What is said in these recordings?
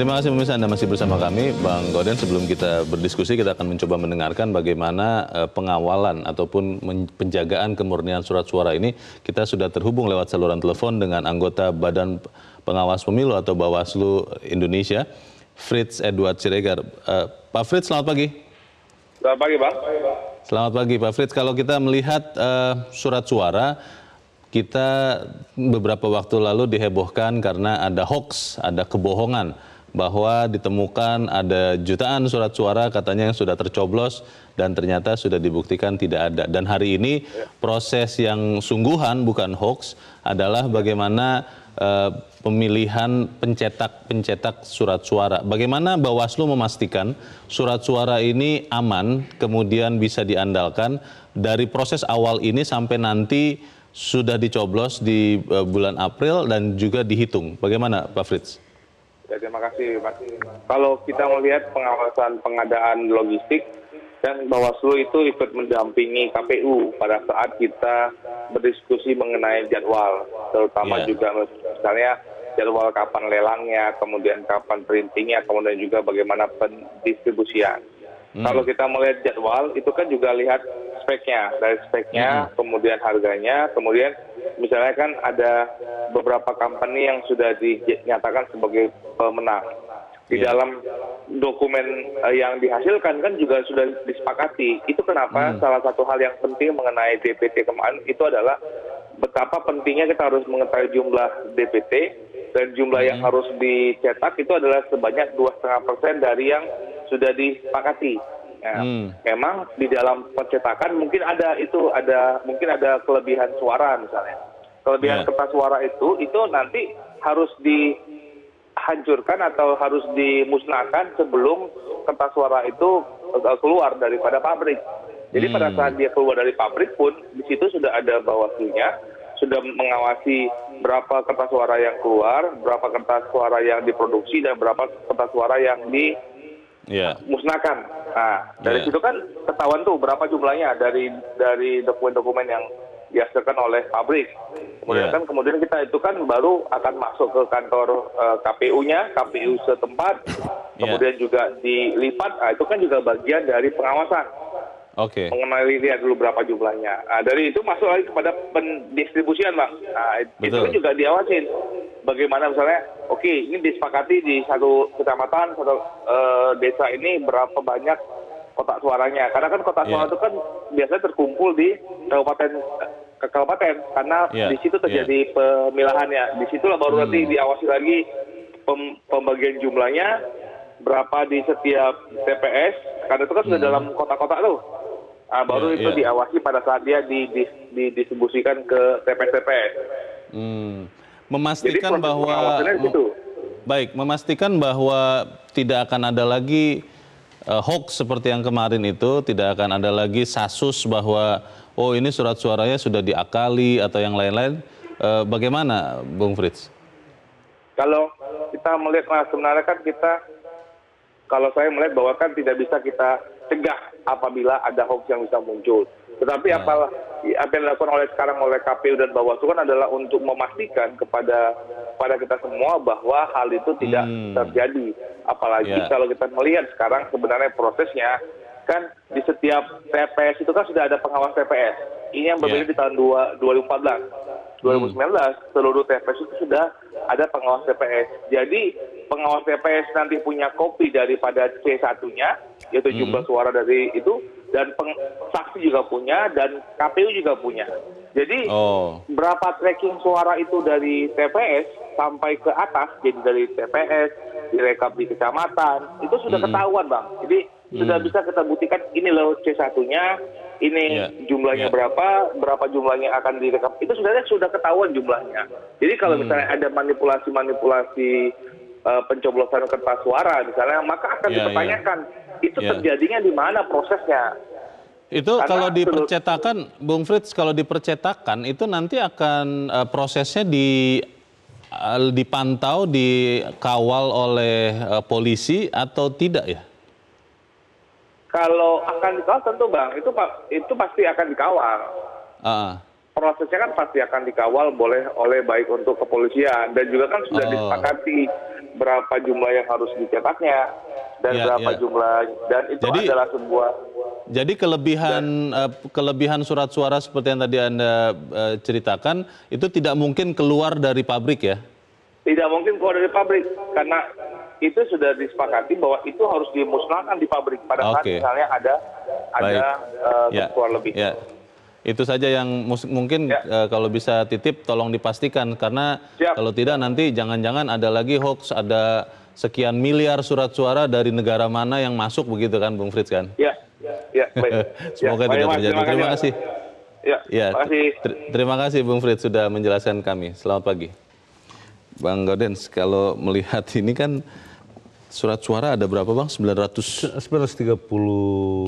Terima kasih pemirsa, Anda masih bersama kami, Bang Goden. Sebelum kita berdiskusi, kita akan mencoba mendengarkan bagaimana pengawalan ataupun penjagaan kemurnian surat suara ini. Kita sudah terhubung lewat saluran telepon dengan anggota Badan Pengawas Pemilu atau Bawaslu Indonesia, Frits Edward Siregar. Pak Frits, selamat pagi. Selamat pagi, Bang. Selamat pagi, Pak Frits. Kalau kita melihat surat suara, kita beberapa waktu lalu dihebohkan karena ada hoax, ada kebohongan bahwa ditemukan ada jutaan surat suara katanya yang sudah tercoblos dan ternyata sudah dibuktikan tidak ada. Dan hari ini proses yang sungguhan bukan hoax adalah bagaimana pemilihan pencetak surat suara. Bagaimana Bawaslu memastikan surat suara ini aman, kemudian bisa diandalkan dari proses awal ini sampai nanti sudah dicoblos di bulan April dan juga dihitung. Bagaimana Pak Frits? Ya, terima kasih, Mas. Kalau kita melihat pengawasan pengadaan logistik, dan Bawaslu itu ikut mendampingi KPU pada saat kita berdiskusi mengenai jadwal, terutama juga misalnya jadwal kapan lelangnya, kemudian kapan printingnya, kemudian juga bagaimana pendistribusian. Kalau kita melihat jadwal, itu kan juga lihat speknya, dari speknya, kemudian harganya, kemudian misalnya kan ada beberapa company yang sudah dinyatakan sebagai pemenang. Di dalam dokumen yang dihasilkan kan juga sudah disepakati. Itu kenapa salah satu hal yang penting mengenai DPT kemarin itu adalah betapa pentingnya kita harus mengetahui jumlah DPT dan jumlah yang harus dicetak itu adalah sebanyak 2,5% dari yang sudah disepakati. Nah, memang di dalam pencetakan mungkin ada mungkin kelebihan suara misalnya. Kelebihan kertas suara itu nanti harus dihancurkan atau harus dimusnahkan sebelum kertas suara itu keluar daripada pabrik. Jadi pada saat dia keluar dari pabrik pun di situ sudah ada Bawaslunya, sudah mengawasi berapa kertas suara yang keluar, berapa kertas suara yang diproduksi dan berapa kertas suara yang dimusnahkan. Nah, dari situ kan ketahuan tuh berapa jumlahnya dari dokumen-dokumen yang dihasilkan oleh pabrik. Kemudian kita itu kan baru akan masuk ke kantor KPU-nya, KPU setempat, kemudian juga dilipat. Nah, itu kan juga bagian dari pengawasan. Mengenai lihat dulu berapa jumlahnya. Nah, dari itu masuk lagi kepada pendistribusian, Bang. Nah, itu kan juga diawasin. Bagaimana misalnya, ini disepakati di satu kecamatan, satu desa ini berapa banyak kotak suaranya. Karena kan kotak suara itu kan biasanya terkumpul di kabupaten karena di situ terjadi pemilahannya. Di situlah baru nanti diawasi lagi pembagian jumlahnya berapa di setiap TPS. Karena itu kan sudah dalam kotak-kotak tuh. Nah, baru itu diawasi pada saat dia didistribusikan ke TPS-TPS. Memastikan memastikan bahwa tidak akan ada lagi hoax seperti yang kemarin itu, tidak akan ada lagi kasus bahwa ini surat suaranya sudah diakali atau yang lain-lain. Bagaimana, Bung Frits? Kalau kita melihat, sebenarnya kan kalau saya melihat bahwa kan tidak bisa kita cegah apabila ada hoax yang bisa muncul. Tetapi apa yang dilakukan sekarang oleh KPU dan Bawaslu kan adalah untuk memastikan kepada kita semua bahwa hal itu tidak terjadi. Apalagi kalau kita melihat sekarang sebenarnya prosesnya kan di setiap TPS itu kan sudah ada pengawas TPS. Ini yang berbeda di tahun 2014. 2019 seluruh TPS itu sudah ada pengawas TPS. Jadi pengawas TPS nanti punya kopi daripada C1-nya, yaitu jumlah suara dari itu, dan saksi juga punya, dan KPU juga punya. Jadi berapa tracking suara itu dari TPS sampai ke atas, jadi dari TPS, direkap di kecamatan, itu sudah ketahuan, Bang. Jadi sudah bisa kita buktikan ini loh C1-nya, ini jumlahnya berapa jumlahnya akan direkap. Itu sudah ketahuan jumlahnya. Jadi kalau misalnya ada manipulasi pencoblosan kertas suara misalnya, maka akan dipertanyakan itu terjadinya di mana prosesnya. Itu kalau dipercetakan, Bung Frits, kalau dipercetakan itu nanti akan prosesnya dipantau, dikawal oleh polisi atau tidak ya? Kalau akan dikawal tentu, Bang, itu pasti akan dikawal. prosesnya kan pasti akan dikawal oleh baik untuk kepolisian dan juga kan sudah disepakati berapa jumlah yang harus dicetaknya dan berapa jumlah, dan itu adalah sebuah. Jadi kelebihan surat suara seperti yang tadi Anda ceritakan itu tidak mungkin keluar dari pabrik ya? Tidak mungkin keluar dari pabrik karena itu sudah disepakati bahwa itu harus dimusnahkan di pabrik pada saat misalnya ada keluar lebih. Ya. Itu saja yang mungkin kalau bisa titip tolong dipastikan karena kalau tidak nanti jangan-jangan ada lagi hoax, ada sekian miliar surat suara dari negara mana yang masuk begitu kan Bung Frits kan? Ya, baik. Semoga tidak terjadi. Terima kasih. Terima kasih Bung Frits sudah menjelaskan kami. Selamat pagi. Bang Gaudens, kalau melihat ini kan surat suara ada berapa Bang? 930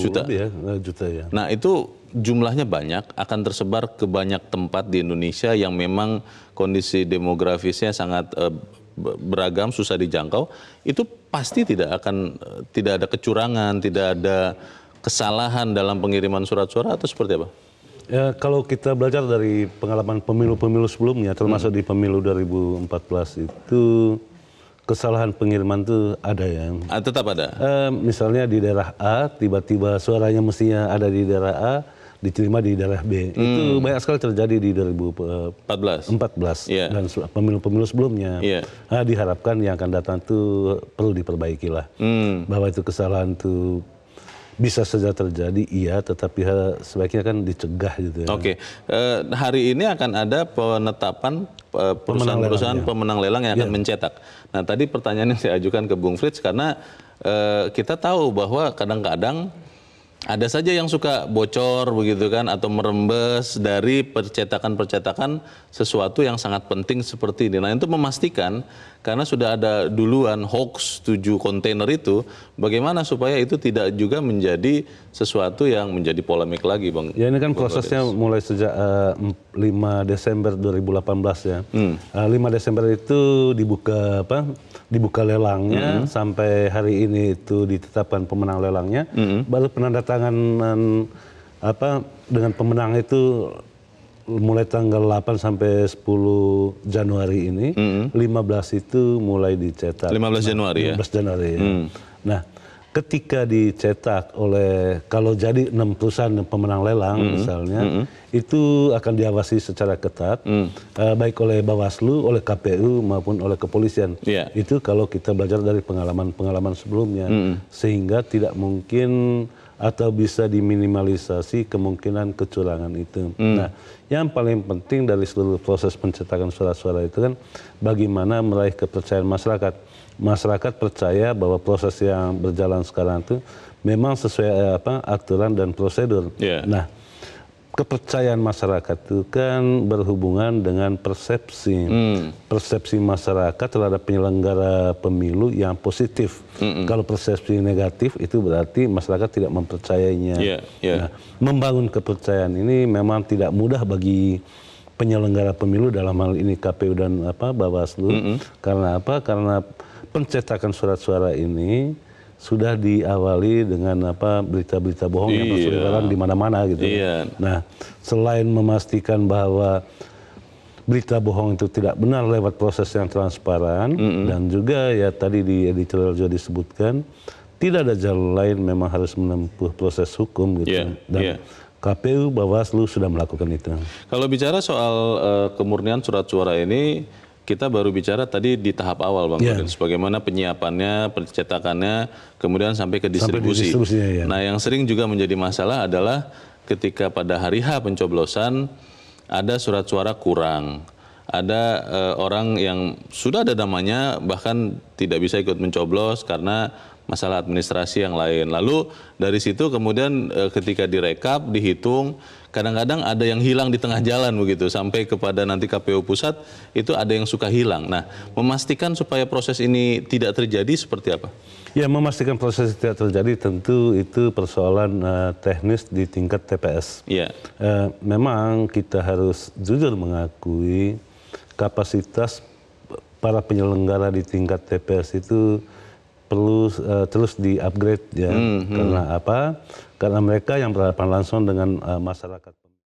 juta ya. Nah itu jumlahnya banyak, akan tersebar ke banyak tempat di Indonesia yang memang kondisi demografisnya sangat beragam, susah dijangkau. Itu pasti tidak ada kecurangan, tidak ada kesalahan dalam pengiriman surat suara atau seperti apa? Ya, kalau kita belajar dari pengalaman pemilu-pemilu sebelumnya, termasuk di pemilu 2014 itu kesalahan pengiriman itu ada ya. Tetap ada? Misalnya di daerah A, tiba-tiba suaranya mestinya ada di daerah A, diterima di daerah B. Itu banyak sekali terjadi di 2014 dan pemilu-pemilu sebelumnya. Nah, diharapkan yang akan datang itu perlu diperbaiki lah. Bahwa itu kesalahan itu bisa saja terjadi, iya, tetapi pesebaiknya kan dicegah gitu ya. Oke, hari ini akan ada penetapan perusahaan-perusahaan pemenang lelang yang akan mencetak. Nah tadi pertanyaan yang saya ajukan ke Bung Frits karena kita tahu bahwa kadang-kadang ada saja yang suka bocor begitu kan atau merembes dari percetakan-percetakan sesuatu yang sangat penting seperti ini. Nah, itu memastikan karena sudah ada duluan hoax 7 kontainer itu, bagaimana supaya itu tidak juga menjadi sesuatu yang menjadi polemik lagi, Bang. Ya ini kan prosesnya mulai sejak 5 Desember 2018 ya. 5 Desember itu dibuka lelangnya sampai hari ini itu ditetapkan pemenang lelangnya. Baru penandatanganan dengan pemenang itu mulai tanggal 8 sampai 10 Januari ini. 15 itu mulai dicetak. 15 Januari 15 Januari ya. Nah, ketika dicetak oleh, kalau jadi 6 perusahaan pemenang lelang misalnya, itu akan diawasi secara ketat, baik oleh Bawaslu, oleh KPU maupun oleh kepolisian. Itu kalau kita belajar dari pengalaman-pengalaman sebelumnya, sehingga tidak mungkin atau bisa diminimalisasi kemungkinan kecurangan itu. Nah, yang paling penting dari seluruh proses pencetakan surat-suara itu kan bagaimana meraih kepercayaan masyarakat. Masyarakat percaya bahwa proses yang berjalan sekarang itu memang sesuai aturan dan prosedur. Nah, kepercayaan masyarakat itu kan berhubungan dengan persepsi. Persepsi masyarakat terhadap penyelenggara pemilu yang positif. Kalau persepsi negatif itu berarti masyarakat tidak mempercayainya. Nah, membangun kepercayaan ini memang tidak mudah bagi penyelenggara pemilu, dalam hal ini KPU dan Bawaslu. Karena apa? Karena pencetakan surat suara ini sudah diawali dengan berita-berita bohong yang berseliweran di mana-mana gitu. Nah, selain memastikan bahwa berita bohong itu tidak benar lewat proses yang transparan, dan juga ya tadi di editorial juga disebutkan tidak ada jalur lain, memang harus menempuh proses hukum gitu. Dan KPU, Bawaslu sudah melakukan itu. Kalau bicara soal kemurnian surat suara ini, kita baru bicara tadi di tahap awal, Bang Gaudens, bagaimana penyiapannya, pencetakannya, kemudian sampai ke distribusi. Nah, yang sering juga menjadi masalah adalah ketika pada hari H pencoblosan ada surat suara kurang. Ada orang yang sudah ada namanya bahkan tidak bisa ikut mencoblos karena masalah administrasi yang lain. Lalu dari situ kemudian ketika direkap, dihitung, kadang-kadang ada yang hilang di tengah jalan begitu, sampai kepada nanti KPU pusat itu ada yang suka hilang. Nah, memastikan supaya proses ini tidak terjadi seperti apa? Ya, memastikan proses tidak terjadi tentu itu persoalan teknis di tingkat TPS. Memang kita harus jujur mengakui kapasitas para penyelenggara di tingkat TPS itu perlu terus di-upgrade ya. Karena apa? Karena mereka yang berhadapan langsung dengan masyarakat.